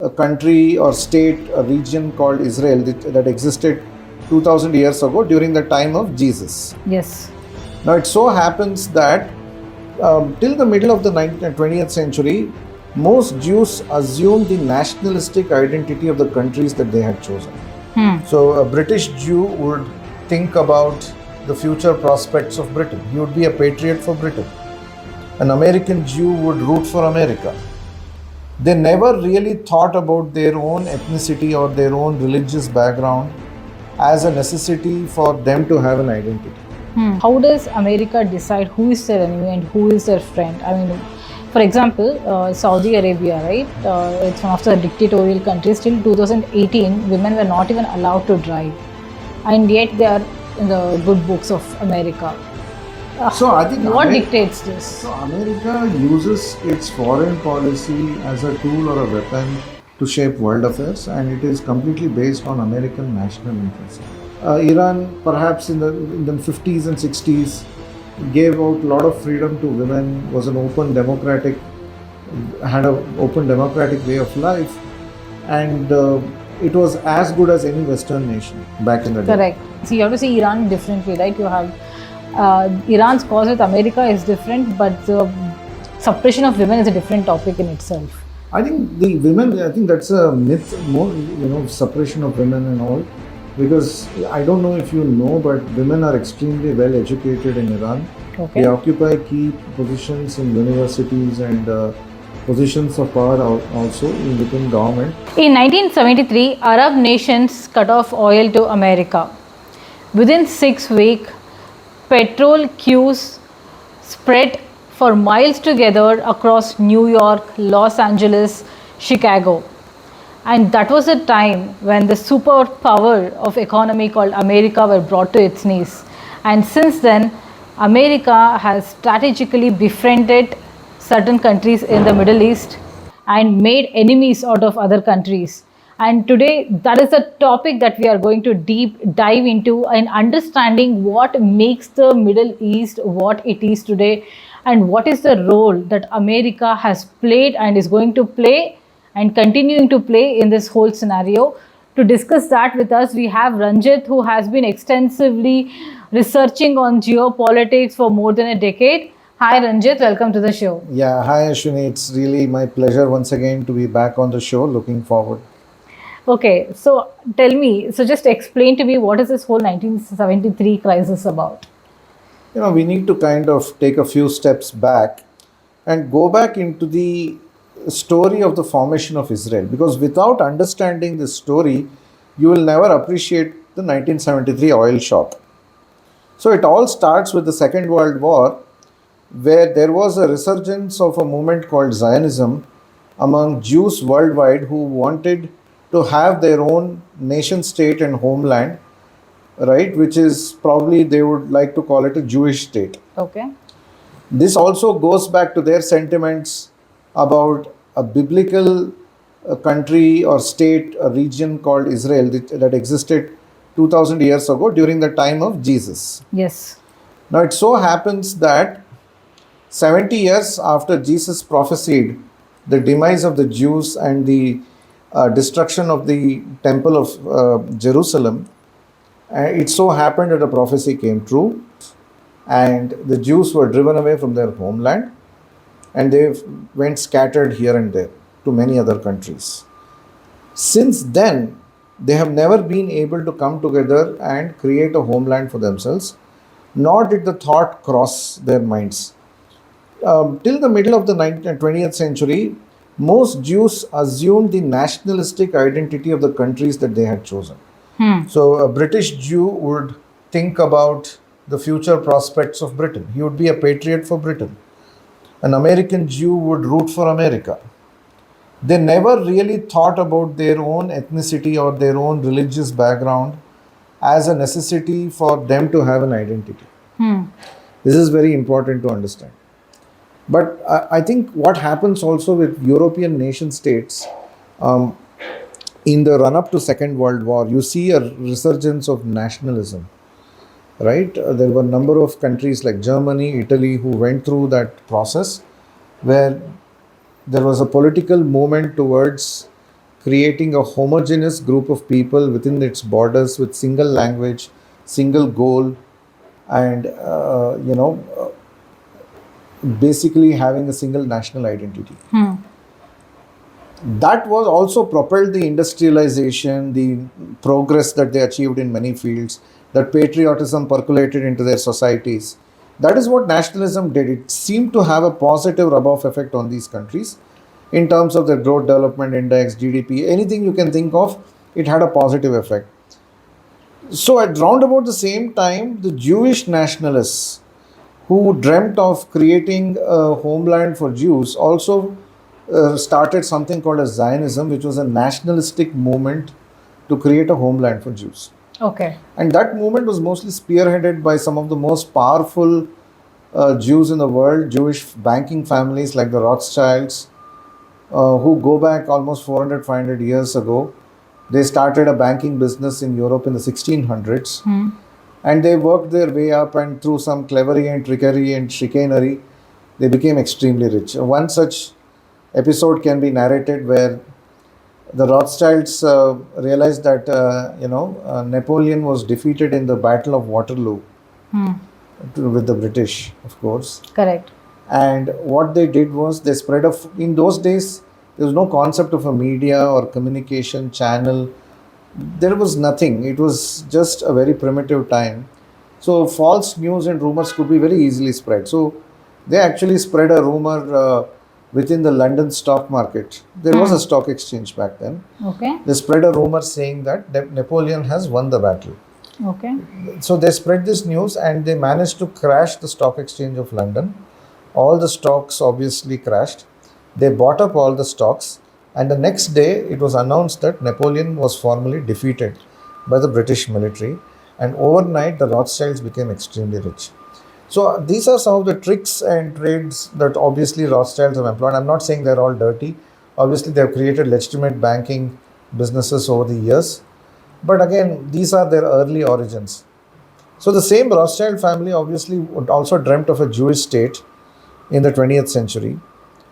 a country or state, a region called Israel that existed 2000 years ago during the time of Jesus. Yes. Now, it so happens that till the middle of the 20th century, most Jews assumed the nationalistic identity of the countries that they had chosen. So, a British Jew would think about the future prospects of Britain. He would be a patriot for Britain. An American Jew would root for America. They never really thought about their own ethnicity or their own religious background as a necessity for them to have an identity. How does America decide who is their enemy and who is their friend? I mean, for example, Saudi Arabia, right? It's one of the dictatorial countries. Till 2018, women were not even allowed to drive, and yet they are in the good books of America. So I think What dictates this? So America uses its foreign policy as a tool or a weapon to shape world affairs, and it is completely based on American national interest. Iran, perhaps in the 50s and 60s, gave out a lot of freedom to women, was an open democratic, had an open democratic way of life, and it was as good as any Western nation back in the day. Correct. So you have to see Iran differently, right? You have Iran's cause with America is different, but the suppression of women is a different topic in itself. I think the women, I think that's a myth, more, suppression of women and all. Because I don't know if you know, but women are extremely well educated in Iran. Okay. They occupy key positions in universities and positions of power also within government. In 1973, Arab nations cut off oil to America. Within 6 weeks, petrol queues spread for miles together across New York, Los Angeles, Chicago. And that was a time when the superpower of economy called America were brought to its knees. And since then, America has strategically befriended certain countries in the Middle East and made enemies out of other countries. And today, that is a topic that we are going to deep dive into and understanding what makes the Middle East what it is today and what is the role that America has played and is going to play and continuing to play in this whole scenario. To discuss that with us, we have Ranjit, who has been extensively researching on geopolitics for more than a decade. Hi Ranjit, welcome to the show. Yeah, hi Ashwini. It's really my pleasure once again to be back on the show. Looking forward. Okay, so tell me, so just explain to me, what is this whole 1973 crisis about? We need to kind of take a few steps back and go back into the story of the formation of Israel, because without understanding this story, you will never appreciate the 1973 oil shock. So it all starts with the Second World War, where there was a resurgence of a movement called Zionism among Jews worldwide who wanted to have their own nation state and homeland, right, which is probably they would like to call it a Jewish state. Okay. This also goes back to their sentiments about a biblical country or state, a region called Israel that existed 2000 years ago during the time of Jesus. Yes. Now, it so happens that 70 years after Jesus prophesied the demise of the Jews and the destruction of the temple of Jerusalem, it so happened that the prophecy came true and the Jews were driven away from their homeland and they went scattered here and there to many other countries. Since then, they have never been able to come together and create a homeland for themselves, nor did the thought cross their minds. Till the middle of the 20th century, most Jews assumed the nationalistic identity of the countries that they had chosen. So a British Jew would think about the future prospects of Britain. He would be a patriot for Britain. An American Jew would root for America. They never really thought about their own ethnicity or their own religious background as a necessity for them to have an identity. This is very important to understand. But I think what happens also with European nation states, in the run-up to Second World War, you see a resurgence of nationalism, right? There were a number of countries like Germany, Italy, who went through that process where there was a political movement towards creating a homogeneous group of people within its borders with single language, single goal, and basically having a single national identity. That was also propelled the industrialization, the progress that they achieved in many fields, that patriotism percolated into their societies. That is what nationalism did. It seemed to have a positive rub-off effect on these countries in terms of their growth development index, GDP, anything you can think of, it had a positive effect. So at round about the same time, the Jewish nationalists who dreamt of creating a homeland for Jews also started something called as Zionism, which was a nationalistic movement to create a homeland for Jews. Okay. And that movement was mostly spearheaded by some of the most powerful Jews in the world, Jewish banking families like the Rothschilds, who go back almost 400, 500 years ago. They started a banking business in Europe in the 1600s. And they worked their way up, and through some cleverly and trickery and chicanery, they became extremely rich. One such episode can be narrated where the Rothschilds realized that Napoleon was defeated in the Battle of Waterloo with the British, of course. Correct. And what they did was they spread in those days there was no concept of a media or communication channel. There was nothing. It was just a very primitive time. So false news and rumors could be very easily spread. So they actually spread a rumor within the London stock market. There was a stock exchange back then. Okay. They spread a rumor saying that Napoleon has won the battle. Okay. So they spread this news and they managed to crash the stock exchange of London. All the stocks obviously crashed. They bought up all the stocks, and the next day it was announced that Napoleon was formally defeated by the British military, and overnight the Rothschilds became extremely rich. So these are some of the tricks and trades that obviously Rothschilds have employed. I'm not saying they're all dirty. Obviously they have created legitimate banking businesses over the years. But again, these are their early origins. So the same Rothschild family obviously also dreamt of a Jewish state in the 20th century.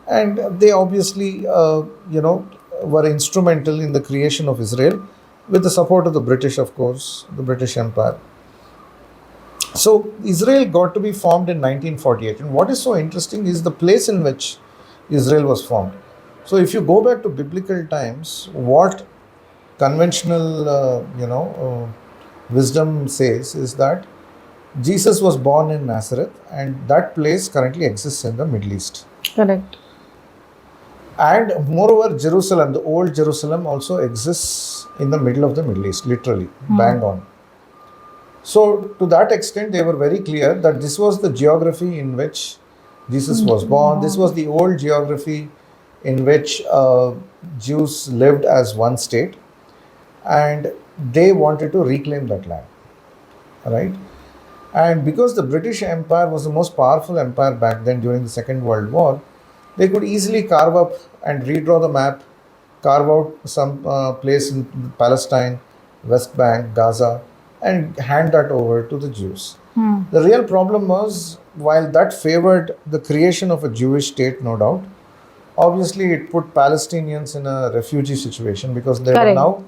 And they obviously, were instrumental in the creation of Israel with the support of the British, of course, the British Empire. So Israel got to be formed in 1948. And what is so interesting is the place in which Israel was formed. So if you go back to biblical times, what conventional, wisdom says is that Jesus was born in Nazareth, and that place currently exists in the Middle East. Correct. And moreover, Jerusalem, the old Jerusalem, also exists in the middle of the Middle East, literally, bang on. So to that extent, they were very clear that this was the geography in which Jesus was born. This was the old geography in which Jews lived as one state, and they wanted to reclaim that land, right? And because the British Empire was the most powerful empire back then during the Second World War, they could easily carve up and redraw the map, carve out some place in Palestine, West Bank, Gaza, and hand that over to the Jews. The real problem was, while that favored the creation of a Jewish state, no doubt, obviously it put Palestinians in a refugee situation because they were now,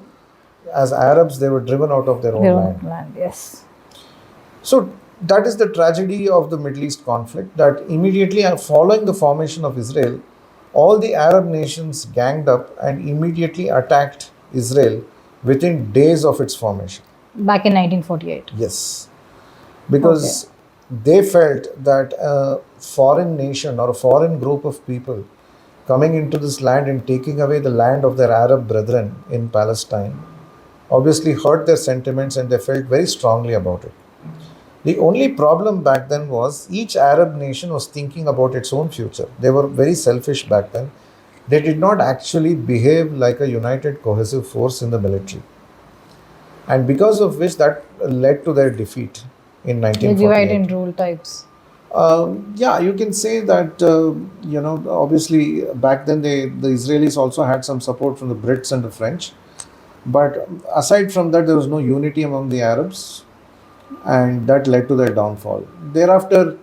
as Arabs, they were driven out of their own land. Yes. So that is the tragedy of the Middle East conflict, that immediately following the formation of Israel, all the Arab nations ganged up and immediately attacked Israel within days of its formation. Back in 1948. Yes. Because they felt that a foreign nation or a foreign group of people coming into this land and taking away the land of their Arab brethren in Palestine obviously hurt their sentiments, and they felt very strongly about it. The only problem back then was each Arab nation was thinking about its own future. They were very selfish back then. They did not actually behave like a united, cohesive force in the military. And because of which that led to their defeat in 1948. They divide and rule types. You can say that, obviously back then the Israelis also had some support from the Brits and the French. But aside from that, there was no unity among the Arabs, and that led to their downfall. Thereafter,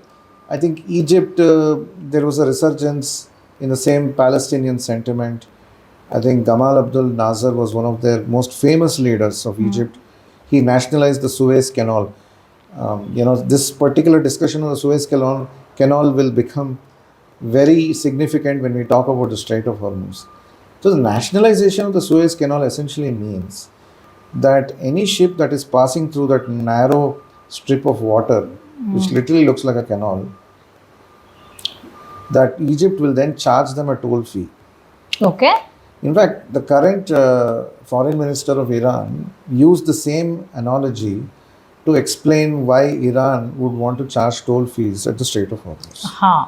I think Egypt, there was a resurgence in the same Palestinian sentiment. I think Gamal Abdel Nasser was one of their most famous leaders of Egypt. He nationalized the Suez Canal. This particular discussion on the Suez Canal will become very significant when we talk about the Strait of Hormuz. So, the nationalization of the Suez Canal essentially means that any ship that is passing through that narrow strip of water, which literally looks like a canal, that Egypt will then charge them a toll fee. Okay. In fact, the current foreign minister of Iran used the same analogy to explain why Iran would want to charge toll fees at the Strait of Hormuz. Huh.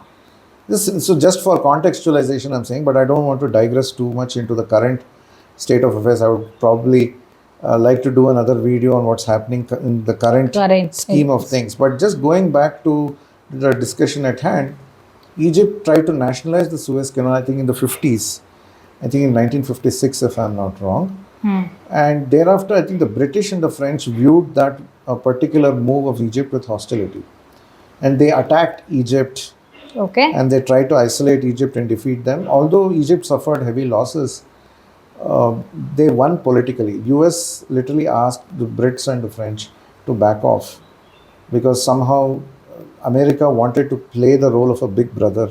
So, just for contextualization, I'm saying, but I don't want to digress too much into the current state of affairs. I would probably like to do another video on what's happening in the current scheme of things. But just going back to the discussion at hand, Egypt tried to nationalize the Suez Canal, I think, in the 50s. I think in 1956, if I'm not wrong. And thereafter, I think the British and the French viewed that a particular move of Egypt with hostility. And they attacked Egypt. Okay. And they tried to isolate Egypt and defeat them. Although Egypt suffered heavy losses, they won politically. US literally asked the Brits and the French to back off because somehow America wanted to play the role of a big brother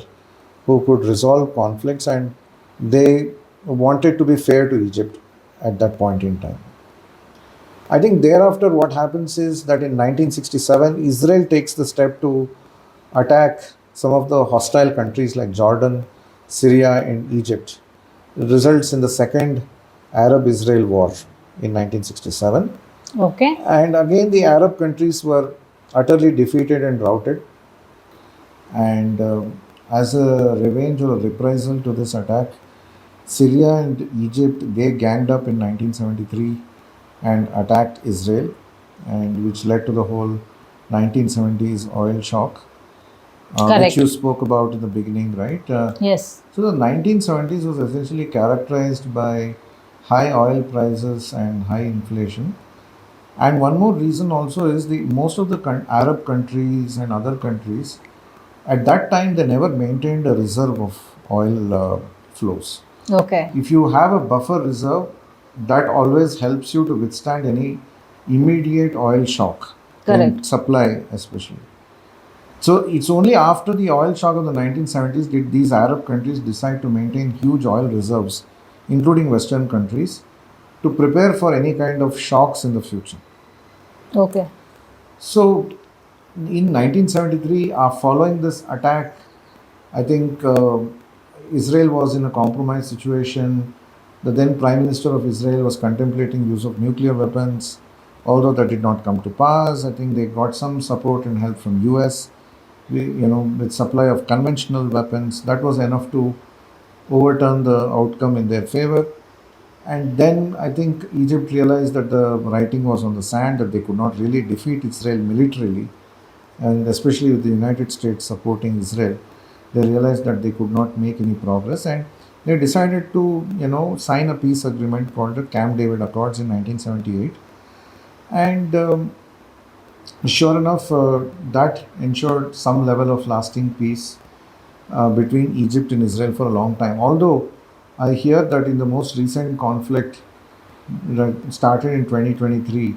who could resolve conflicts, and they wanted to be fair to Egypt at that point in time. I think thereafter what happens is that in 1967, Israel takes the step to attack some of the hostile countries like Jordan, Syria, and Egypt. It results in the second Arab-Israel war in 1967. Okay. And again, the Arab countries were utterly defeated and routed. And as a revenge or a reprisal to this attack, Syria and Egypt, they ganged up in 1973 and attacked Israel, and which led to the whole 1970s oil shock, which you spoke about in the beginning, right? Yes. So the 1970s was essentially characterized by high oil prices and high inflation. And one more reason also is the most of the Arab countries and other countries at that time they never maintained a reserve of oil flows. Okay. If you have a buffer reserve, that always helps you to withstand any immediate oil shock. Correct. Supply especially. So it's only after the oil shock of the 1970s did these Arab countries decide to maintain huge oil reserves, including Western countries, to prepare for any kind of shocks in the future. Okay. So in 1973, following this attack, I think Israel was in a compromised situation. The then Prime Minister of Israel was contemplating use of nuclear weapons, although that did not come to pass. I think they got some support and help from US, with supply of conventional weapons. That was enough to overturn the outcome in their favor. And then I think Egypt realized that the writing was on the sand, that they could not really defeat Israel militarily, and especially with the United States supporting Israel, they realized that they could not make any progress, and they decided to sign a peace agreement called the Camp David Accords in 1978. And sure enough, that ensured some level of lasting peace between Egypt and Israel for a long time. Although I hear that in the most recent conflict that started in 2023,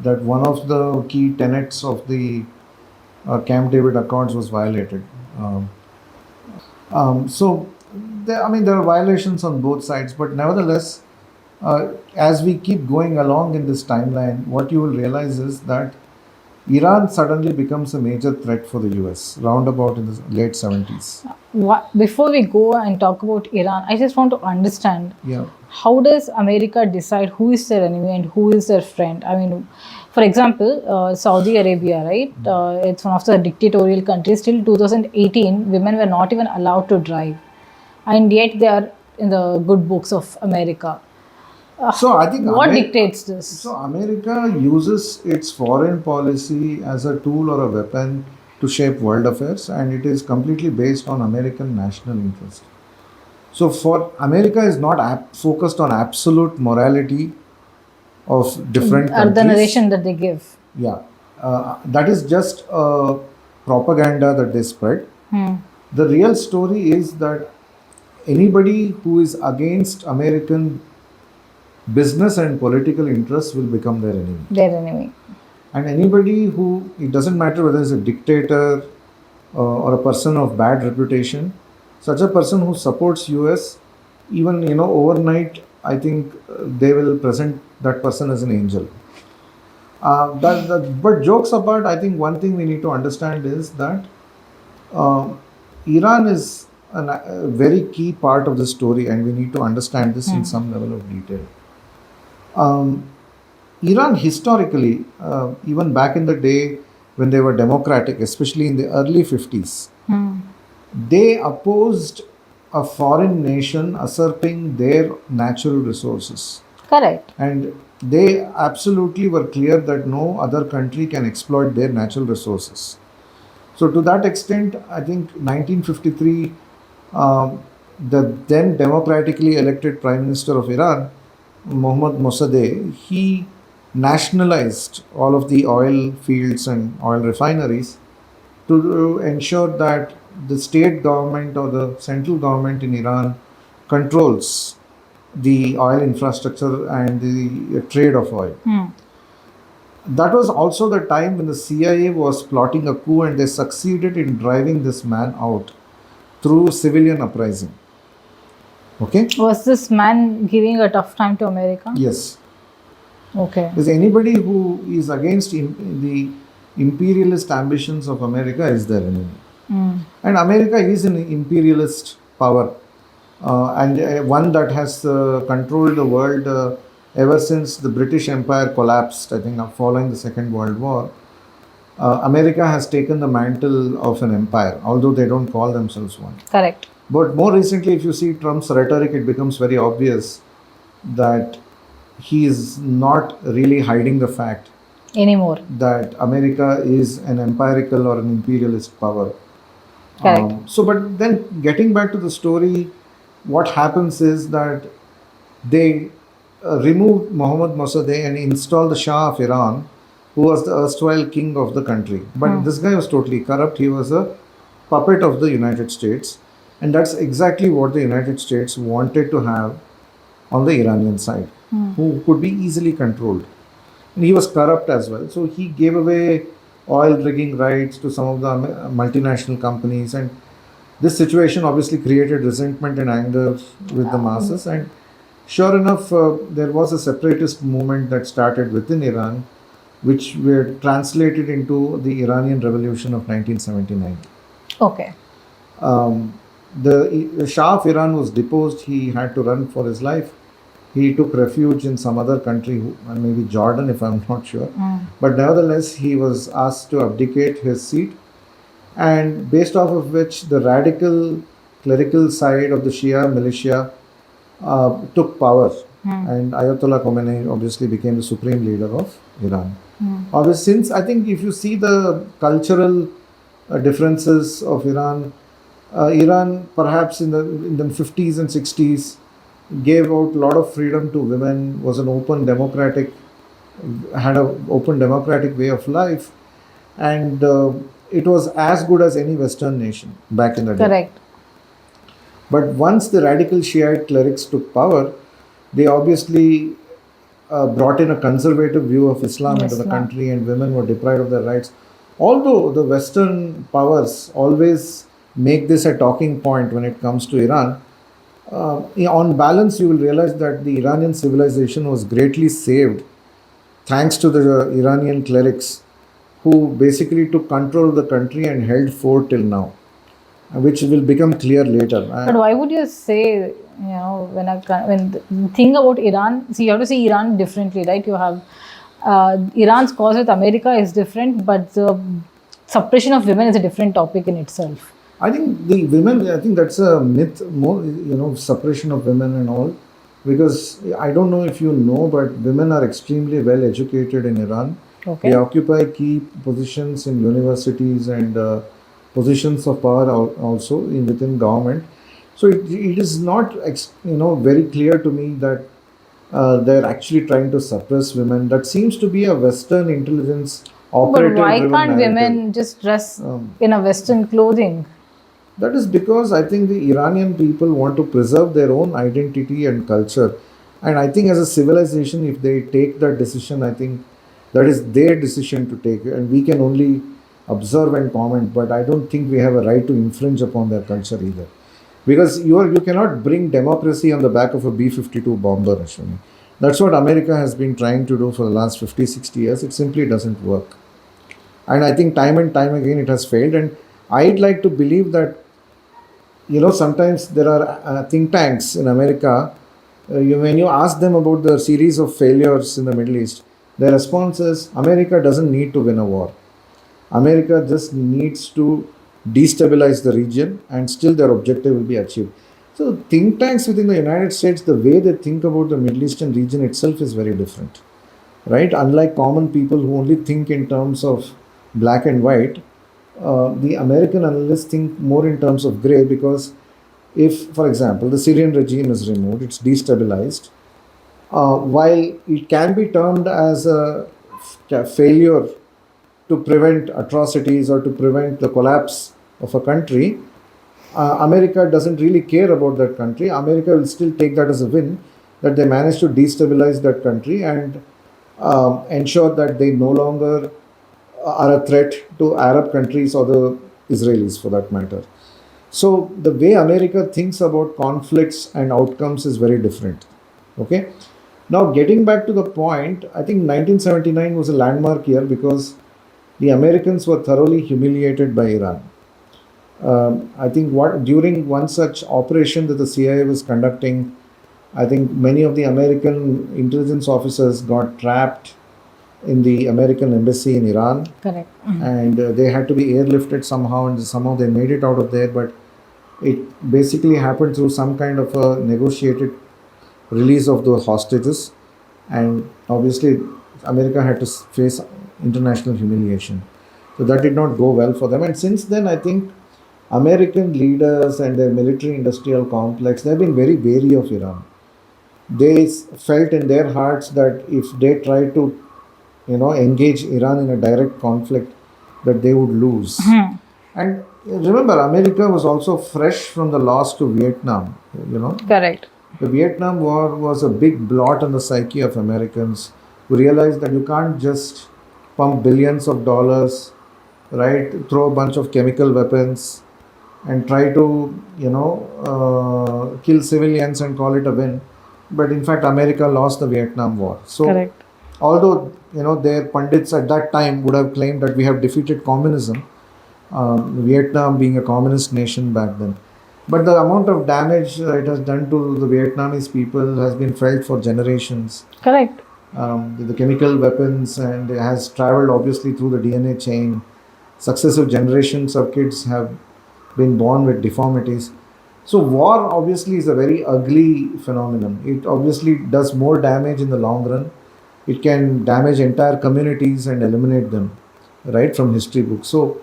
that one of the key tenets of the Camp David Accords was violated. So, there are violations on both sides, but nevertheless, as we keep going along in this timeline, what you will realize is that Iran suddenly becomes a major threat for the US roundabout in the late 70s. Before we go and talk about Iran, I just want to understand, how does America decide who is their enemy and who is their friend? I mean, for example, Saudi Arabia, right? It's one of the dictatorial countries. Till 2018, women were not even allowed to drive, and yet they are in the good books of America. So I think what dictates this? So America uses its foreign policy as a tool or a weapon to shape world affairs, and it is completely based on American national interest. So for America is not focused on absolute morality of different countries. The narration that they give. Yeah, that is just propaganda that they spread. The real story is that anybody who is against American business and political interests will become their enemy. Their enemy. And anybody who, it doesn't matter whether it's a dictator or a person of bad reputation, such a person who supports US, even overnight, I think they will present that person as an angel. But jokes apart, I think one thing we need to understand is that uh, Iran is a very key part of the story, and we need to understand this in some level of detail. Um, Iran historically, even back in the day when they were democratic, especially in the early 50s, they opposed a foreign nation usurping their natural resources. Correct. And they absolutely were clear that no other country can exploit their natural resources. So, to that extent, I think 1953, um, the then democratically elected Prime Minister of Iran, Mohammad Mossadegh, he nationalized all of the oil fields and oil refineries to ensure that the state government or the central government in Iran controls the oil infrastructure and the trade of oil. That was also the time when the CIA was plotting a coup, and they succeeded in driving this man out through civilian uprising. Okay? Was this man giving a tough time to America? Yes. Okay. Because anybody who is against the imperialist ambitions of America is their enemy. And America is an imperialist power, and one that has controlled the world ever since the British Empire collapsed, I think, following the Second World War. America has taken the mantle of an empire, although they don't call themselves one. Correct. But more recently, if you see Trump's rhetoric, it becomes very obvious that he is not really hiding the fact Anymore. that America is an empirical or an imperialist power. Correct. But then getting back to the story, what happens is that they removed Mohammad Mossadegh and installed the Shah of Iran, who was the erstwhile king of the country. But this guy was totally corrupt. He was a puppet of the United States. And that's exactly what the United States wanted to have on the Iranian side, who could be easily controlled. And he was corrupt as well. So he gave away oil rigging rights to some of the multinational companies. And this situation obviously created resentment and anger with the masses. And sure enough, there was a separatist movement that started within Iran, which were translated into the Iranian Revolution of 1979. Okay. The Shah of Iran was deposed. He had to run for his life. He took refuge in some other country, maybe Jordan, if I'm not sure. But nevertheless, he was asked to abdicate his seat, and based off of which the radical clerical side of the Shia militia took power, and Ayatollah Khomeini obviously became the supreme leader of Iran. Obviously, since I think if you see the cultural differences of Iran, Iran perhaps in the 50s and 60s gave out a lot of freedom to women, was an open democratic, had an open democratic way of life, and it was as good as any Western nation back in the day. Correct. But once the radical Shiite clerics took power, they obviously brought in a conservative view of Islam into the country, and women were deprived of their rights. Although the Western powers always make this a talking point when it comes to Iran, on balance, you will realize that the Iranian civilization was greatly saved thanks to the Iranian clerics, who basically took control of the country and held fort till now, which will become clear later. But why would you say, when the thing about Iran, see, you have to see Iran differently, right? You have Iran's cause with America is different, but the suppression of women is a different topic in itself. I think the women, I think that's a myth, more, suppression of women and all, because I don't know if you know, but women are extremely well educated in Iran. Okay. They occupy key positions in universities and positions of power also within government. So it is not, very clear to me that they're actually trying to suppress women. That seems to be a Western intelligence operative. But why can't women just dress in a Western clothing? That is because I think the Iranian people want to preserve their own identity and culture. And I think as a civilization, if they take that decision, I think that is their decision to take. And we can only observe and comment, but I don't think we have a right to infringe upon their culture either. Because you cannot bring democracy on the back of a B-52 bomber, Ashwini. That's what America has been trying to do for the last 50, 60 years. It simply doesn't work. And I think time and time again it has failed. And I'd like to believe that, sometimes there are think tanks in America. When you ask them about the series of failures in the Middle East, their response is America doesn't need to win a war. America just needs to destabilize the region and still their objective will be achieved. So, think tanks within the United States, the way they think about the Middle Eastern region itself is very different, right? Unlike common people who only think in terms of black and white, the American analysts think more in terms of gray because if, for example, the Syrian regime is removed, it's destabilized, while it can be termed as a failure to prevent atrocities or to prevent the collapse of a country, America doesn't really care about that country. America will still take that as a win that they managed to destabilize that country and ensure that they no longer are a threat to Arab countries or the Israelis for that matter. So the way America thinks about conflicts and outcomes is very different. Okay. Now getting back to the point, I think 1979 was a landmark year because the Americans were thoroughly humiliated by Iran. I think what during one such operation that the CIA was conducting, I think many of the American intelligence officers got trapped in the American embassy in Iran, Correct. and they had to be airlifted somehow, and somehow they made it out of there. But it basically happened through some kind of a negotiated release of the hostages, and obviously America had to face international humiliation. So that did not go well for them. And since then, I think American leaders and their military industrial complex, they've been very wary of Iran. They felt in their hearts that if they try to, engage Iran in a direct conflict, that they would lose. And remember, America was also fresh from the loss to Vietnam. Correct. The Vietnam War was a big blot on the psyche of Americans who realized that you can't just pump billions of dollars, right, throw a bunch of chemical weapons and try to, kill civilians and call it a win. But in fact, America lost the Vietnam War. So, Correct. although, their pundits at that time would have claimed that we have defeated communism, Vietnam being a communist nation back then. But the amount of damage it has done to the Vietnamese people has been felt for generations. Correct. The chemical weapons, and it has traveled obviously through the DNA chain. Successive generations of kids have been born with deformities. So war obviously is a very ugly phenomenon. It obviously does more damage in the long run. It can damage entire communities and eliminate them, right, from history books. So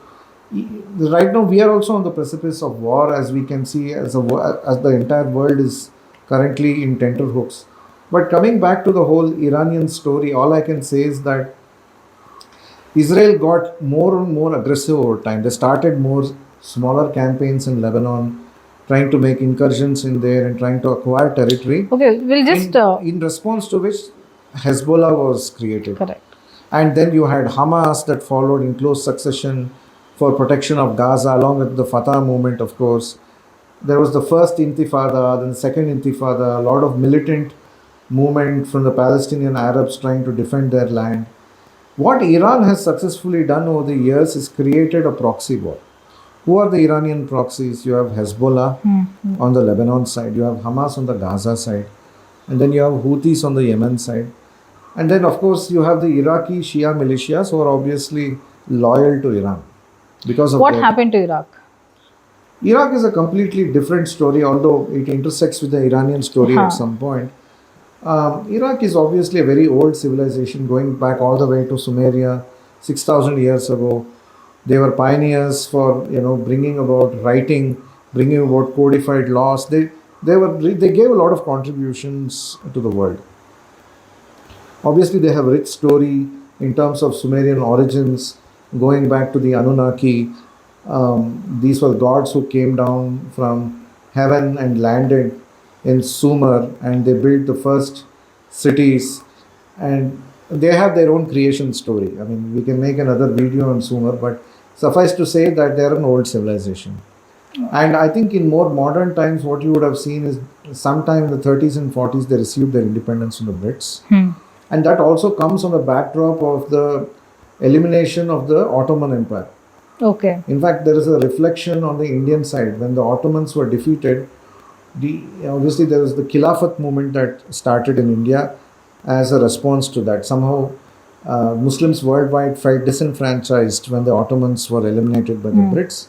right now we are also on the precipice of war, as we can see, as the entire world is currently in tenterhooks. But coming back to the whole Iranian story, all I can say is that Israel got more and more aggressive over time. They started more smaller campaigns in Lebanon, trying to make incursions in there and trying to acquire territory. Okay, we'll just. In response to which Hezbollah was created. Correct. And then you had Hamas that followed in close succession for protection of Gaza, along with the Fatah movement, of course. There was the first Intifada, then the second Intifada, a lot of militant movement from the Palestinian Arabs trying to defend their land. What Iran has successfully done over the years is created a proxy war. Who are the Iranian proxies? You have Hezbollah on the Lebanon side, you have Hamas on the Gaza side, and then you have Houthis on the Yemen side. And then, of course, you have the Iraqi Shia militias who are obviously loyal to Iran because of What happened to Iraq? Iraq is a completely different story, although it intersects with the Iranian story at some point. Iraq is obviously a very old civilization going back all the way to Sumeria, 6,000 years ago. They were pioneers for bringing about writing, bringing about codified laws. They gave a lot of contributions to the world. Obviously, they have a rich story in terms of Sumerian origins, going back to the Anunnaki, These were gods who came down from heaven and landed in Sumer, and they built the first cities. And they have their own creation story. I mean, we can make another video on Sumer, but suffice to say that they're an old civilization. And I think in more modern times, what you would have seen is sometime in the 30s and 40s, they received their independence from the Brits. And that also comes on the backdrop of the elimination of the Ottoman Empire. Okay. In fact, there is a reflection on the Indian side. When the Ottomans were defeated, obviously there was the Khilafat movement that started in India as a response to that. Somehow, Muslims worldwide felt disenfranchised when the Ottomans were eliminated by the Brits.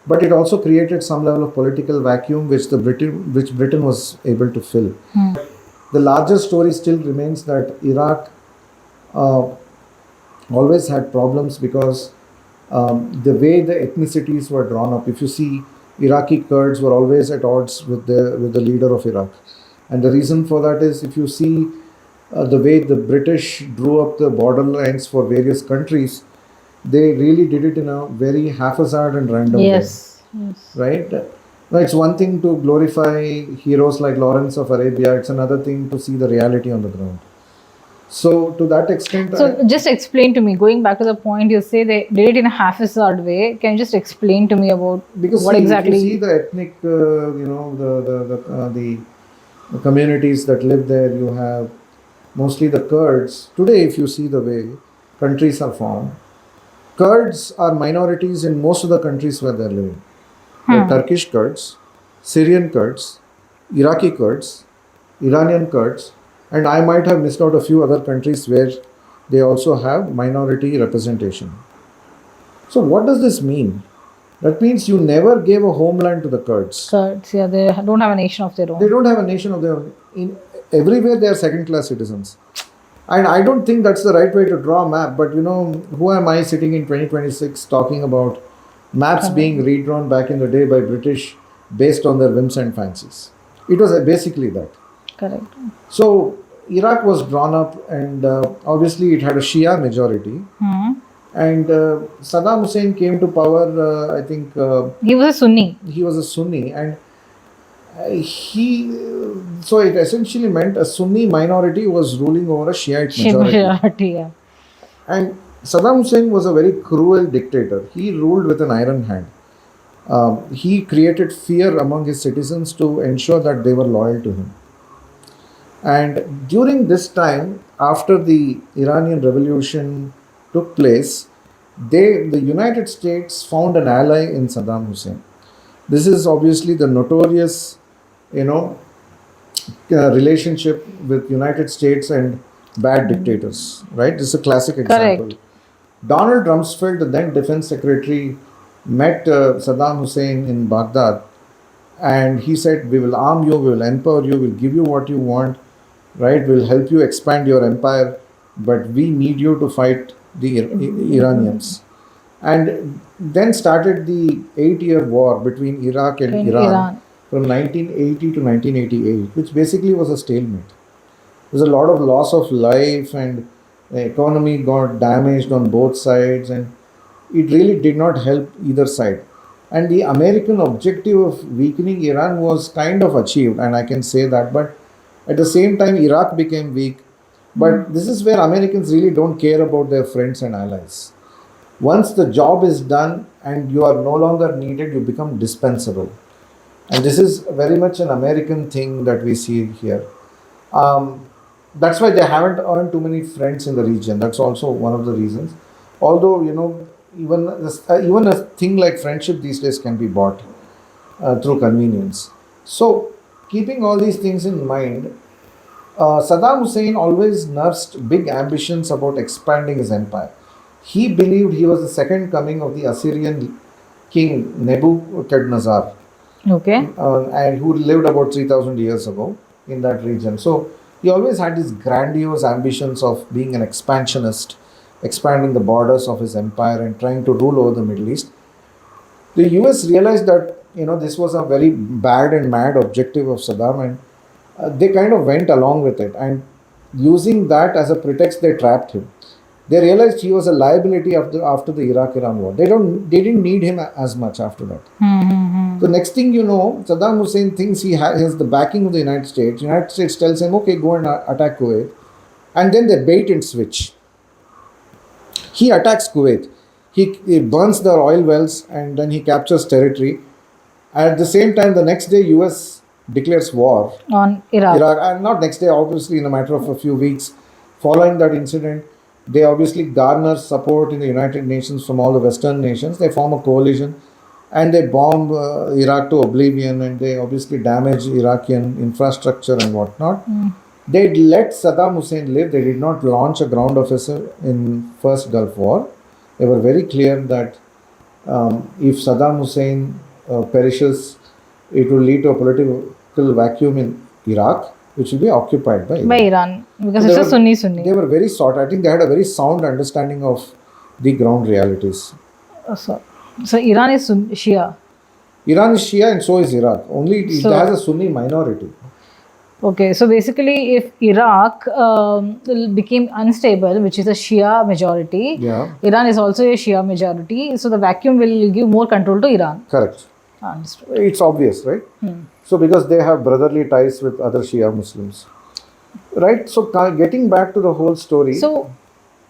But it also created some level of political vacuum which Britain was able to fill. The larger story still remains that Iraq uh, always had problems because the way the ethnicities were drawn up. If you see, Iraqi Kurds were always at odds with the leader of Iraq, and the reason for that is if you see the way the British drew up the border lines for various countries, they really did it in a very haphazard and random way, Yes. Yes. right? Now, it's one thing to glorify heroes like Lawrence of Arabia. It's another thing to see the reality on the ground. So, to that extent, So just explain to me, going back to the point you say they did it in a half-hazard way. Can you just explain to me about because what see, exactly? if you see the ethnic, the communities that live there, you have mostly the Kurds. Today, if you see the way countries are formed, Kurds are minorities in most of the countries where they're living. They're Turkish Kurds, Syrian Kurds, Iraqi Kurds, Iranian Kurds, and I might have missed out a few other countries where they also have minority representation. So, what does this mean? That means you never gave a homeland to the Kurds. Kurds, yeah, they don't have a nation of their They own. don't have a nation of their own. In everywhere, they are second-class citizens. And I don't think that's the right way to draw a map. But who am I sitting in 2026 talking about maps being redrawn back in the day by British based on their whims and fancies? It was basically that. Correct. So Iraq was drawn up, and obviously it had a Shia majority. And Saddam Hussein came to power. I think He was a Sunni. he was a Sunni, and so it essentially meant a Sunni minority was ruling over a Shiite majority. Majority, yeah. And Saddam Hussein was a very cruel dictator. He ruled with an iron hand. He created fear among his citizens to ensure that they were loyal to him. And during this time, after the Iranian Revolution took place, the United States found an ally in Saddam Hussein. This is obviously the notorious, relationship with United States and bad dictators, right? This is a classic example. Correct. Donald Rumsfeld, the then defense secretary, met Saddam Hussein in Baghdad, and he said, "We will arm you, we will empower you, we'll give you what you want, right? We'll help you expand your empire, but we need you to fight the Iranians." And then started the 8-year war between Iraq and In Iran, Iran. from 1980 to 1988, which basically was a stalemate. There's a lot of loss of life, and the economy got damaged on both sides, and it really did not help either side. And the American objective of weakening Iran was kind of achieved, and I can say that. But at the same time, Iraq became weak. But this is where Americans really don't care about their friends and allies. Once the job is done and you are no longer needed, you become dispensable. And this is very much an American thing that we see here. That's why they haven't earned too many friends in the region. That's also one of the reasons. Although, even a thing like friendship these days can be bought through convenience. So, keeping all these things in mind, Saddam Hussein always nursed big ambitions about expanding his empire. He believed he was the second coming of the Assyrian king Nebuchadnezzar, Okay. and who lived about 3,000 years ago in that region. So he always had these grandiose ambitions of being an expansionist, expanding the borders of his empire and trying to rule over the Middle East. The US realized that this was a very bad and mad objective of Saddam, and they kind of went along with it, and using that as a pretext, they trapped him. They realized he was a liability after the Iraq-Iran war. They didn't need him as much after that. The next thing you know, Saddam Hussein thinks he has the backing of the United States. United States tells him, okay, go and attack Kuwait. And then they bait and switch. He attacks Kuwait. He burns their oil wells and then he captures territory. And at the same time, the next day, US declares war. On Iraq. And not next day, obviously, in a matter of a few weeks. Following that incident, they obviously garner support in the United Nations from all the Western nations. They form a coalition and they bomb Iraq to oblivion, and they obviously damage Iraqi infrastructure and whatnot. They let Saddam Hussein live. They did not launch a ground offensive in first Gulf War. They were very clear that if Saddam Hussein perishes, it will lead to a political vacuum in Iraq, which will be occupied by Iran. By Iran, because So it's they a were- Sunni. They were very sought. I think they had a very sound understanding of the ground realities. So Iran is Shia. Iran is Shia and so is Iraq. Only it So- has a Sunni minority. Okay, so basically, if Iraq became unstable, which is a Shia majority, Yeah, Iran is also a Shia majority, so the vacuum will give more control to Iran. correct. Understood. It's obvious, right? So because they have brotherly ties with other Shia Muslims. Right? So getting back to the whole story. So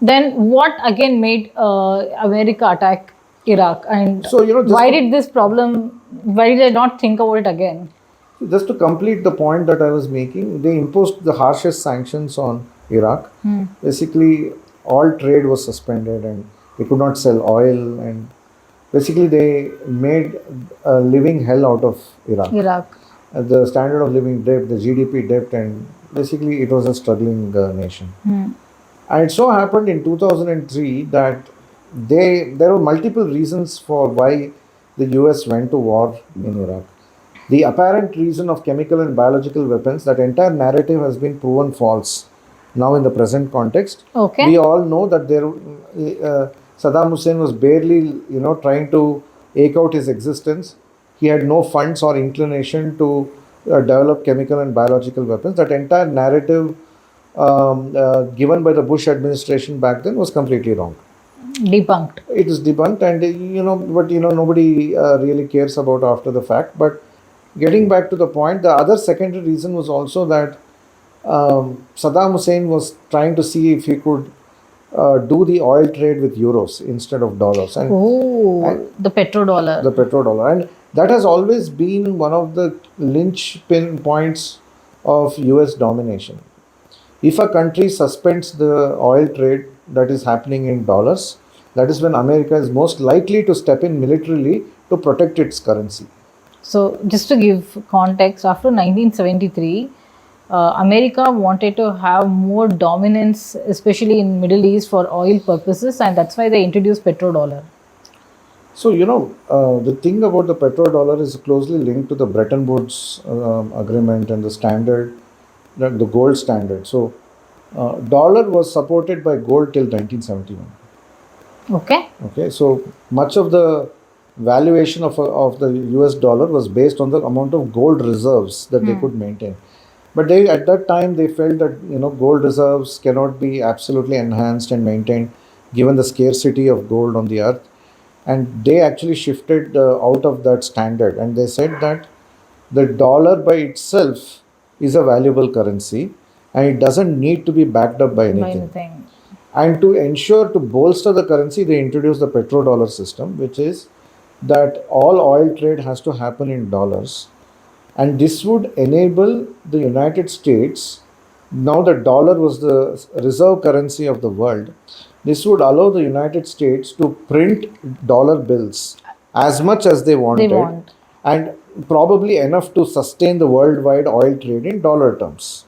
then, what again made America attack Iraq, and So, just why to- did this problem? Why did they not think about it again? Just to complete the point that I was making, they imposed the harshest sanctions on Iraq. Basically, all trade was suspended and they could not sell oil, and basically they made a living hell out of Iraq. Iraq. The standard of living dipped, the GDP dipped, and basically it was a struggling nation. And it so happened in 2003 that there were multiple reasons for why the US went to war in Iraq. The apparent reason of chemical and biological weapons, that entire narrative has been proven false now in the present context. Okay. We all know that Saddam Hussein was barely, trying to eke out his existence. He had no funds or inclination to develop chemical and biological weapons. That entire narrative given by the Bush administration back then was completely wrong. Debunked. It is debunked, and nobody really cares about after the fact. But getting back to the point, the other secondary reason was also that Saddam Hussein was trying to see if he could do the oil trade with euros instead of dollars, and The petrodollar. the petrodollar, and that has always been one of the linchpin points of US domination. If a country suspends the oil trade that is happening in dollars, that is when America is most likely to step in militarily to protect its currency. So, just to give context, after 1973, America wanted to have more dominance, especially in Middle East for oil purposes, and that's why they introduced petrodollar. So, the thing about the petrodollar is closely linked to the Bretton Woods agreement and the standard, the gold standard. So, dollar was supported by gold till 1971. Okay. Okay, so much of the valuation of the US dollar was based on the amount of gold reserves that they could maintain. But at that time they felt that gold reserves cannot be absolutely enhanced and maintained given the scarcity of gold on the earth, and they actually shifted out of that standard, and they said that the dollar by itself is a valuable currency and it doesn't need to be backed up by By anything. anything. And to bolster the currency, they introduced the petrodollar system, which is that all oil trade has to happen in dollars. And this would enable the United States, now the dollar was the reserve currency of the world, this would allow the United States to print dollar bills as much as they wanted, want. and probably enough to sustain the worldwide oil trade in dollar terms.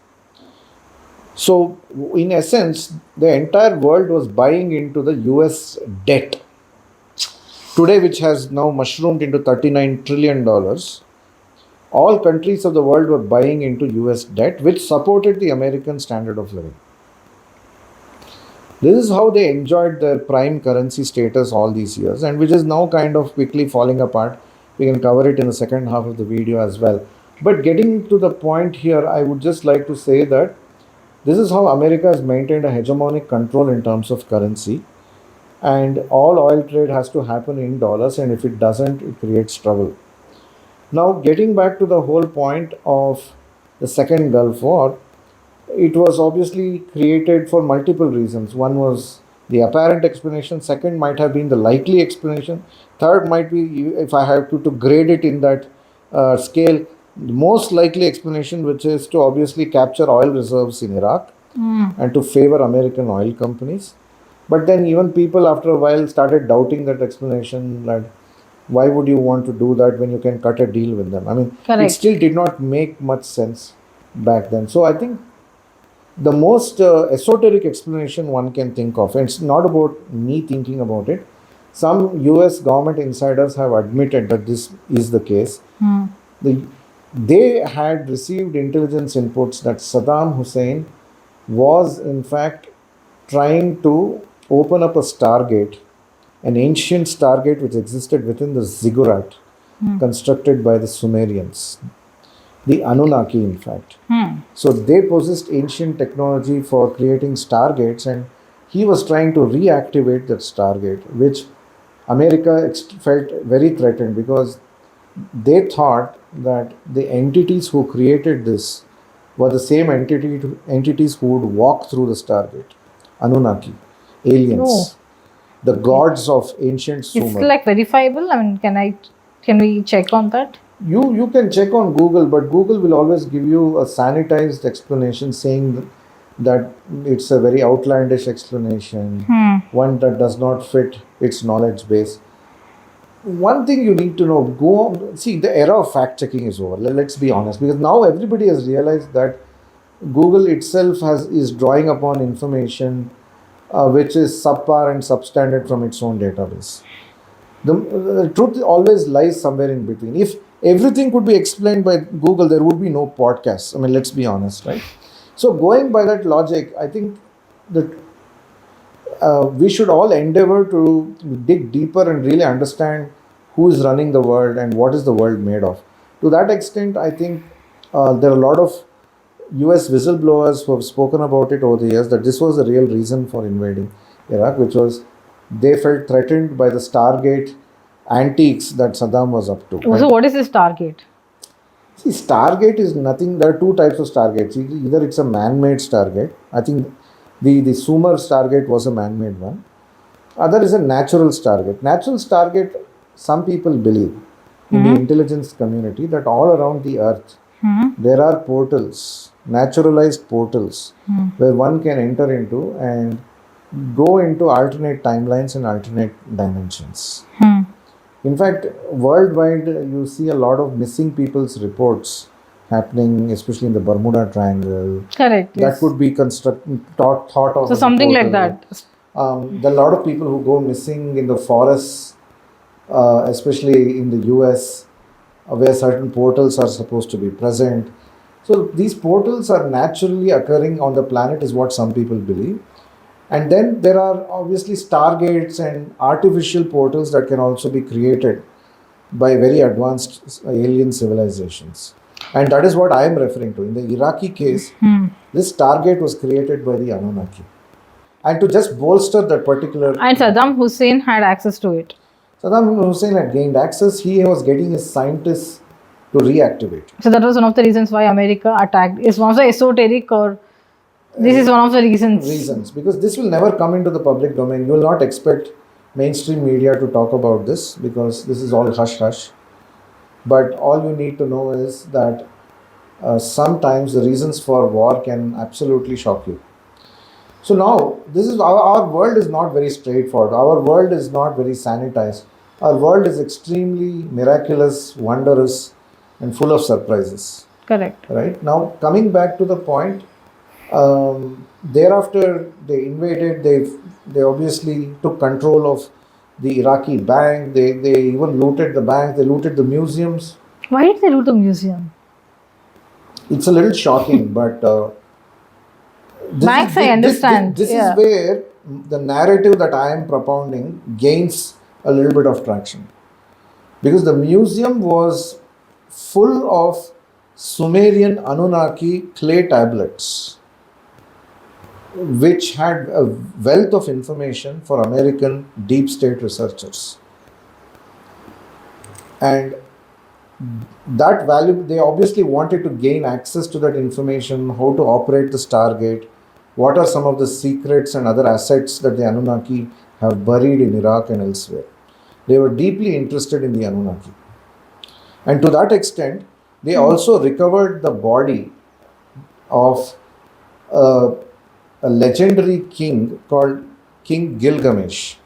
So, in essence, the entire world was buying into the US debt. Today, which has now mushroomed into $39 trillion, all countries of the world were buying into US debt, which supported the American standard of living. This is how they enjoyed their prime currency status all these years, and which is now kind of quickly falling apart. We can cover it in the second half of the video as well. But getting to the point here, I would just like to say that This is how America has maintained a hegemonic control in terms of currency, and all oil trade has to happen in dollars, and if it doesn't, it creates trouble. Now, getting back to the whole point of the Second Gulf War, it was obviously created for multiple reasons. One was the apparent explanation, second might have been the likely explanation, third might be, if I have to grade it in that scale, the most likely explanation, which is to obviously capture oil reserves in Iraq and to favor American oil companies. But then even people after a while started doubting that explanation, that why would you want to do that when you can cut a deal with them? I mean, it Correct. still did not make much sense back then. So I think the most esoteric explanation one can think of, and it's not about me thinking about it, some US government insiders have admitted that this is the case. The, they had received intelligence inputs that Saddam Hussein was in fact trying to open up a stargate, an ancient stargate which existed within the ziggurat constructed by the Sumerians, the Anunnaki, in fact. So they possessed ancient technology for creating stargates, and he was trying to reactivate that stargate, which America felt very threatened because they thought that the entities who created this were the same entities who would walk through the stargate. Anunnaki, Oh, aliens, the okay. gods of ancient It's Sumer. like verifiable. I mean, can we check on that? You can check on Google, but Google will always give you a sanitized explanation saying that it's a very outlandish explanation, one that does not fit its knowledge base. One thing you need to know, see, the era of fact checking is over. Let's be honest, because now everybody has realized that Google itself is drawing upon information which is subpar and substandard from its own database. The truth always lies somewhere in between. If everything could be explained by Google, there would be no podcasts. I mean, let's be honest, right? So, going by that logic, I think that we should all endeavor to dig deeper and really understand who is running the world and what is the world made of. To that extent, I think there are a lot of US whistleblowers who have spoken about it over the years that this was the real reason for invading Iraq, which was they felt threatened by the Stargate antiques that Saddam was up to. Oh, so And what is this target? see, Stargate is nothing. There are two types of Stargates. Either it's a man-made Stargate. I think the Sumer Stargate was a man-made one. Other is a natural Stargate. Natural Stargate, some people believe in the intelligence community that all around the Earth there are portals, naturalized portals, where one can enter into and go into alternate timelines and alternate dimensions. In fact, worldwide, you see a lot of missing people's reports happening, especially in the Bermuda Triangle. Correct. That Yes. could be thought of So as a something like portal. that. There are a lot of people who go missing in the forests, especially in the US, where certain portals are supposed to be present. So these portals are naturally occurring on the planet, is what some people believe. And then there are obviously stargates and artificial portals that can also be created by very advanced alien civilizations. And that is what I am referring to. In the Iraqi case, this stargate was created by the Anunnaki. And to just bolster that particular, And Saddam Hussein had access to it. Saddam Hussein had gained access, he was getting his scientists to reactivate. So that was one of the reasons why America attacked. It's one of the esoteric, or this is one of the reasons. Because this will never come into the public domain. You will not expect mainstream media to talk about this because this is all hush hush. But all you need to know is that sometimes the reasons for war can absolutely shock you. So now, this is our world is not very straightforward. Our world is not very sanitized. Our world is extremely miraculous, wondrous, and full of surprises. Correct. Right now, coming back to the point, thereafter they invaded. They obviously took control of the Iraqi bank. They even looted the bank. They looted the museums. Why did they loot the museum? It's a little shocking, but Banks, I understand. This Yeah. is where the narrative that I am propounding gains a little bit of traction, because the museum was full of Sumerian Anunnaki clay tablets. which had a wealth of information for American deep state researchers. And that value, they obviously wanted to gain access to that information, how to operate the Stargate, what are some of the secrets and other assets that the Anunnaki have buried in Iraq and elsewhere. They were deeply interested in the Anunnaki. And to that extent, they also recovered the body of a, a legendary king called King Gilgamesh.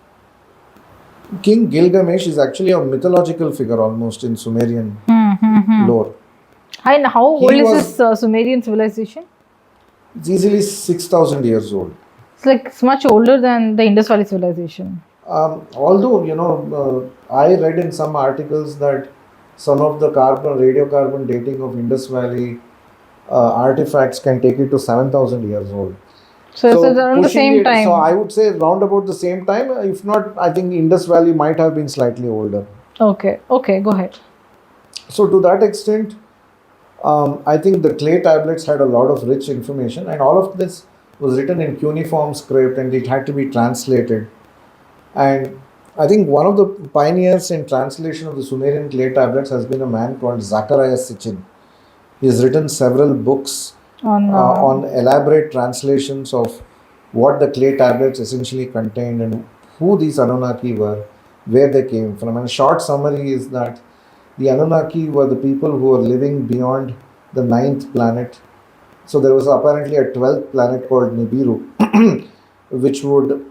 King Gilgamesh is actually a mythological figure almost in Sumerian lore. And how old He is was this Sumerian civilization? easily 6,000 years old. It's much older than the Indus Valley civilization. Although, I read in some articles that some of the radiocarbon dating of Indus Valley artifacts can take it to 7,000 years old. So it's around the same time. So I would say round about the same time. If not, I think Indus Valley might have been slightly older. Okay, go ahead. So to that extent, I think the clay tablets had a lot of rich information, and all of this was written in cuneiform script, and it had to be translated. And I think one of the pioneers in translation of the Sumerian clay tablets has been a man called Zachariah Sitchin. He has written several books on elaborate translations of what the clay tablets essentially contained and who these Anunnaki were, where they came from. And a short summary is that the Anunnaki were the people who were living beyond the ninth planet. So there was apparently a 12th planet called Nibiru, which would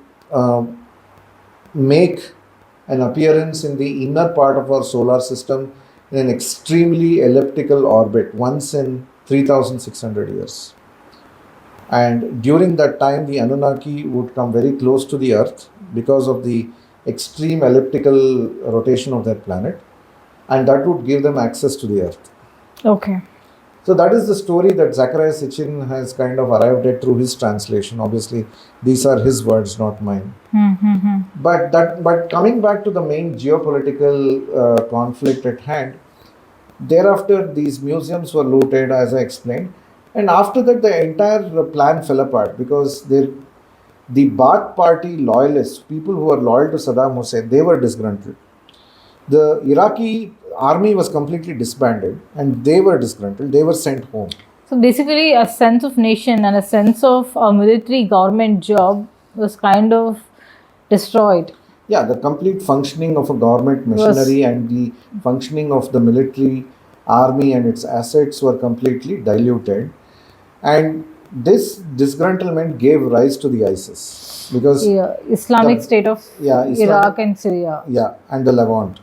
make an appearance in the inner part of our solar system in an extremely elliptical orbit once in 3,600 years. And during that time, the Anunnaki would come very close to the Earth because of the extreme elliptical rotation of their planet, and that would give them access to the Earth. Okay. So that is the story that Zachariah Sitchin has kind of arrived at through his translation. Obviously, these are his words, not mine. But coming back to the main geopolitical conflict at hand, thereafter these museums were looted, as I explained, and after that the entire plan fell apart because the Baath Party loyalists, people who were loyal to Saddam Hussein, they were disgruntled. The Iraqi army was completely disbanded and they were disgruntled. They were sent home. So basically, a sense of nation and a sense of a military government job was kind of destroyed. Yeah, the complete functioning of a government machinery and the functioning of the military army and its assets were completely diluted. And this disgruntlement gave rise to the ISIS because Islamic State of Iraq and Syria. Yeah, and the Levant.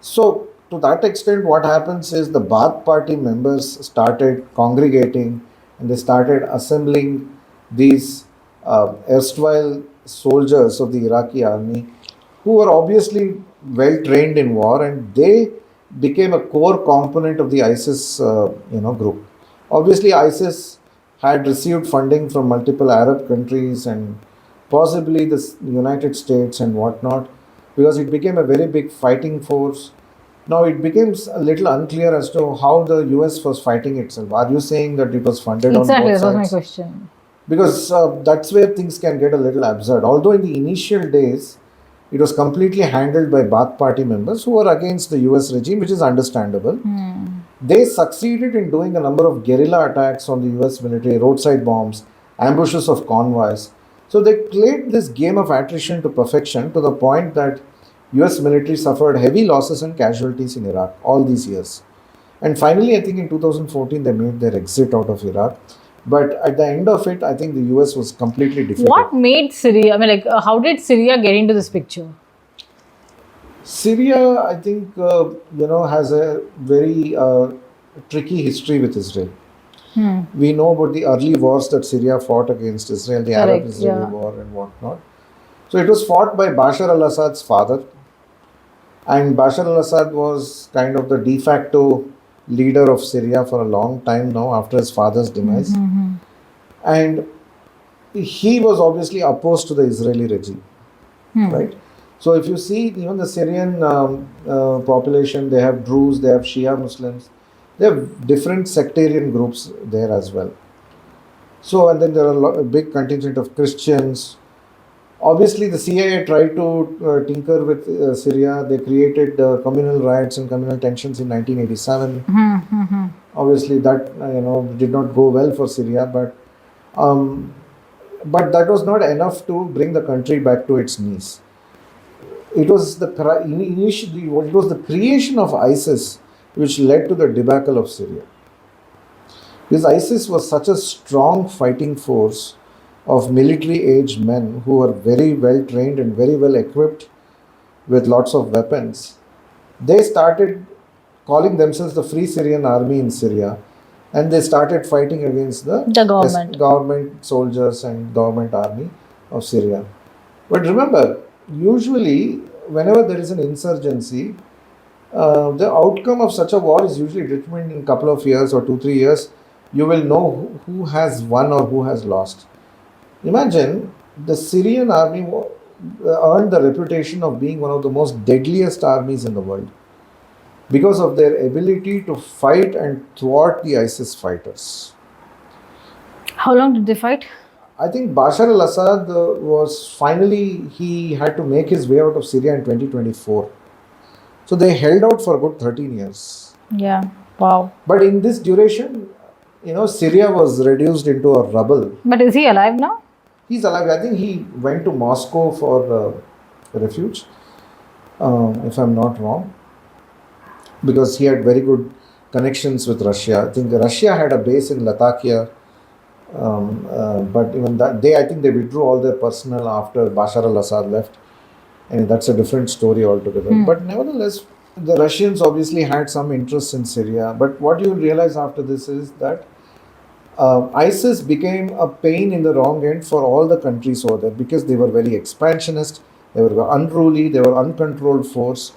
So to that extent, what happens is the Baath Party members started congregating and they started assembling these erstwhile soldiers of the Iraqi army who were obviously well trained in war, and they became a core component of the ISIS group. Obviously, ISIS had received funding from multiple Arab countries and possibly the United States and whatnot, because it became a very big fighting force. Now it becomes a little unclear as to how the US was fighting itself. Are you saying that it was funded on both sides? Exactly, that was my question. Because that's where things can get a little absurd. Although in the initial days, it was completely handled by Baath Party members who were against the US regime, which is understandable. They succeeded in doing a number of guerrilla attacks on the US military, roadside bombs, ambushes of convoys. So they played this game of attrition to perfection to the point that US military suffered heavy losses and casualties in Iraq all these years. And finally, I think in 2014, they made their exit out of Iraq. But at the end of it, I think the US was completely defeated. What made Syria, how did Syria get into this picture? Syria, I think, has a very tricky history with Israel. We know about the early wars that Syria fought against Israel, the Arab-Israeli war and whatnot. So it was fought by Bashar al-Assad's father. And Bashar al-Assad was kind of the de facto leader of Syria for a long time now after his father's demise. And he was obviously opposed to the Israeli regime, right? So if you see even the Syrian population, they have Druze, they have Shia Muslims, they have different sectarian groups there as well. So, and then there are a big contingent of Christians. Obviously, the CIA tried to tinker with Syria. They created communal riots and communal tensions in 1987. Obviously, that did not go well for Syria, um, but that was not enough to bring the country back to its knees. It was initially it was the creation of ISIS which led to the debacle of Syria. Because ISIS was such a strong fighting force of military aged men who were very well trained and very well equipped with lots of weapons. They started calling themselves the Free Syrian Army in Syria, and they started fighting against the The government. government soldiers and government army of Syria. But remember, usually, whenever there is an insurgency, the outcome of such a war is usually determined in a couple of years or 2 3 years. You will know who has won or who has lost. Imagine the Syrian army earned the reputation of being one of the most deadliest armies in the world because of their ability to fight and thwart the ISIS fighters. How long did they fight? I think Bashar al-Assad was finally, he had to make his way out of Syria in 2024. So they held out for about 13 years. Yeah. Wow. But in this duration, Syria was reduced into a rubble. But is he alive now? He's alive. I think he went to Moscow for refuge, if I'm not wrong, because he had very good connections with Russia. I think Russia had a base in Latakia, but even that I think they withdrew all their personnel after Bashar al-Assad left, and that's a different story altogether. But nevertheless, the Russians obviously had some interest in Syria. But what you realize after this is that ISIS became a pain in the wrong end for all the countries over there because they were very expansionist, they were unruly, they were uncontrolled force.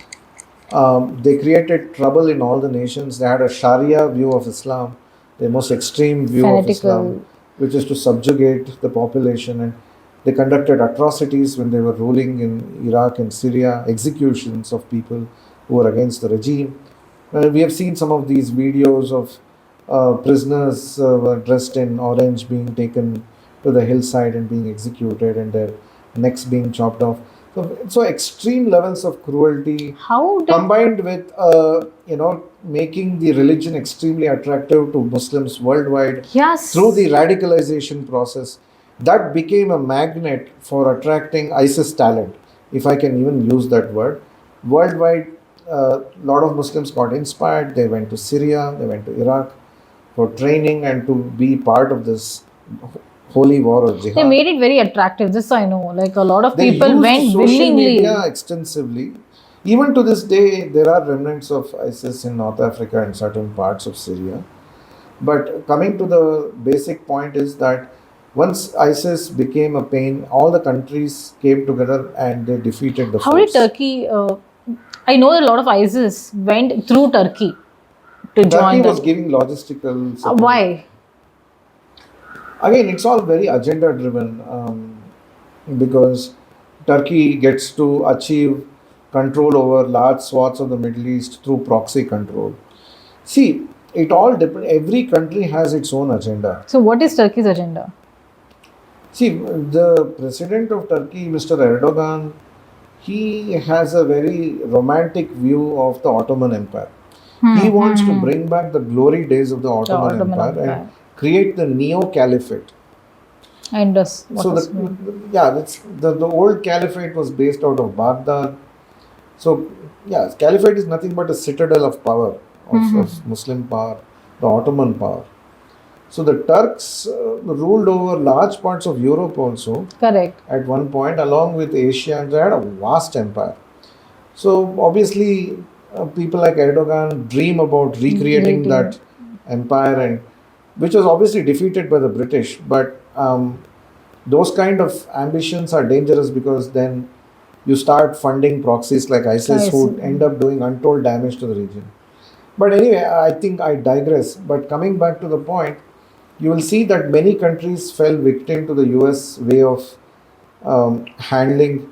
They created trouble in all the nations. They had a Sharia view of Islam, the most extreme view of Islam, which is to subjugate the population. And they conducted atrocities when they were ruling in Iraq and Syria, executions of people who were against the regime. We have seen some of these videos of prisoners dressed in orange being taken to the hillside and being executed and their necks being chopped off. So extreme levels of cruelty combined with making the religion extremely attractive to Muslims worldwide through the radicalization process, that became a magnet for attracting ISIS talent, if I can even use that word. Worldwide, a lot of Muslims got inspired. They went to Syria, they went to Iraq for training and to be part of this holy war or jihad. They made it very attractive. This I know. Like a lot of people used went social willingly. media extensively. Even to this day, there are remnants of ISIS in North Africa and certain parts of Syria. But coming to the basic point is that once ISIS became a pain, all the countries came together and they defeated the How force. did Turkey? I know a lot of ISIS went through Turkey to join. Turkey was giving logistical support. Why? Again, it's all very agenda driven because Turkey gets to achieve control over large swaths of the Middle East through proxy control. See, it all depends. Every country has its own agenda. So, what is Turkey's agenda? See, the president of Turkey, Mr. Erdogan, he has a very romantic view of the Ottoman Empire. He wants to bring back the glory days of the Ottoman Empire and create the neo-caliphate. And So the old caliphate was based out of Baghdad. So caliphate is nothing but a citadel of power, of Muslim power, the Ottoman power. So the Turks ruled over large parts of Europe also. Correct. At one point, along with Asia, and they had a vast empire. So obviously, people like Erdogan dream about recreating that empire, and which was obviously defeated by the British. But those kind of ambitions are dangerous because then you start funding proxies like ISIS who end up doing untold damage to the region. But anyway, I think I digress. But coming back to the point, you will see that many countries fell victim to the US way of handling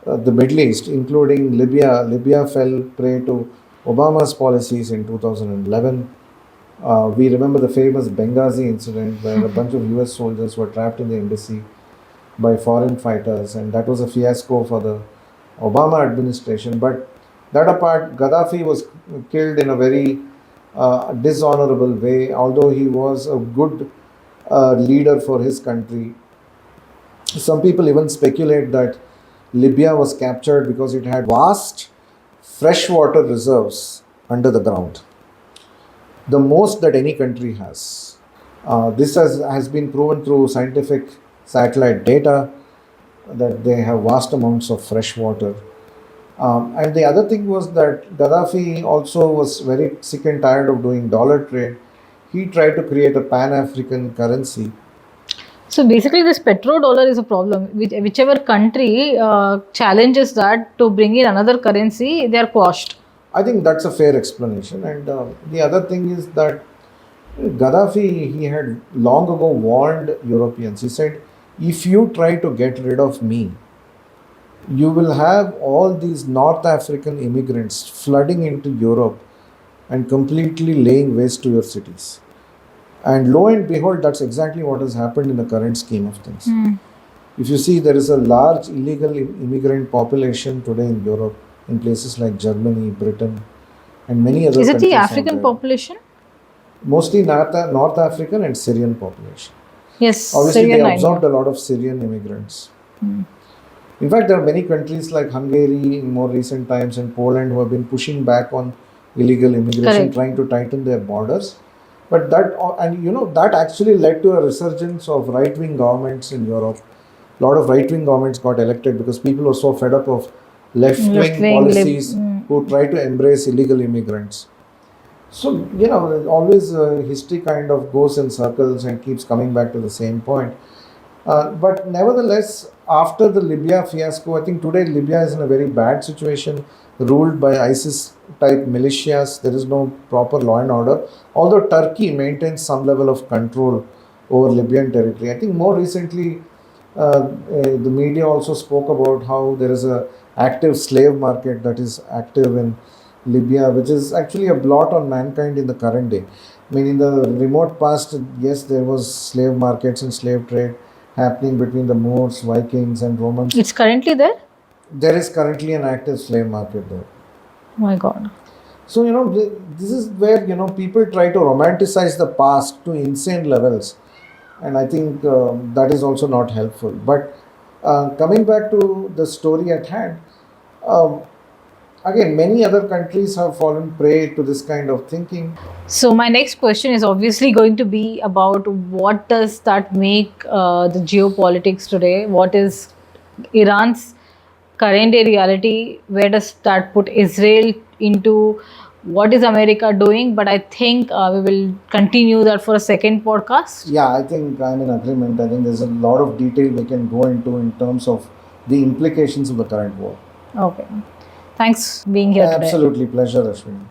the Middle East, including Libya. Libya fell prey to Obama's policies in 2011. We remember the famous Benghazi incident where a bunch of US soldiers were trapped in the embassy by foreign fighters, and that was a fiasco for the Obama administration. But that apart, Gaddafi was killed in a very dishonorable way, although he was a good leader for his country. Some people even speculate that Libya was captured because it had vast freshwater reserves under the ground, the most that any country has. This has been proven through scientific satellite data that they have vast amounts of fresh water. And the other thing was that Gaddafi also was very sick and tired of doing dollar trade. He tried to create a pan African currency. So basically, this petrodollar is a problem. Whichever country challenges that to bring in another currency, they are quashed. I think that's a fair explanation. And the other thing is that Gaddafi, he had long ago warned Europeans. He said, if you try to get rid of me, you will have all these North African immigrants flooding into Europe and completely laying waste to your cities. And lo and behold, that's exactly what has happened in the current scheme of things. If you see, there is a large illegal immigrant population today in Europe, in places like Germany, Britain, and many other Is it countries the out African there. population? Mostly North African and Syrian population. Yes, Obviously, Syrian, they I absorbed know. a lot of Syrian immigrants. In fact, there are many countries like Hungary in more recent times and Poland who have been pushing back on illegal immigration, Correct. trying to tighten their borders. But that, and you know, that actually led to a resurgence of right wing governments in Europe. A lot of right wing governments got elected because people were so fed up of left Left wing wing, policies who try to embrace illegal immigrants. So, you know, always history kind of goes in circles and keeps coming back to the same point. But nevertheless, after the Libya fiasco, I think today Libya is in a very bad situation, ruled by ISIS type militias. There is no proper law and order. Although Turkey maintains some level of control over Libyan territory. I think more recently, the media also spoke about how there is a active slave market that is active in Libya, which is actually a blot on mankind in the current day. I mean, in the remote past, yes, there was slave markets and slave trade happening between the Moors, Vikings, and Romans. it's currently there. There is currently an active slave market there. Oh my God. So, you know, this is where, you know, people try to romanticize the past to insane levels. And I think that is also not helpful. But coming back to the story at hand, um, again, many other countries have fallen prey to this kind of thinking. So my next question is obviously going to be about what does that make the geopolitics today? What is Iran's current day reality? Where does that put Israel into? What is America doing? But I think we will continue that for a second podcast. Yeah, I think I'm in agreement. I think there's a lot of detail we can go into in terms of the implications of the current war. Okay. Thanks being here today. Absolutely pleasure, Ashwini.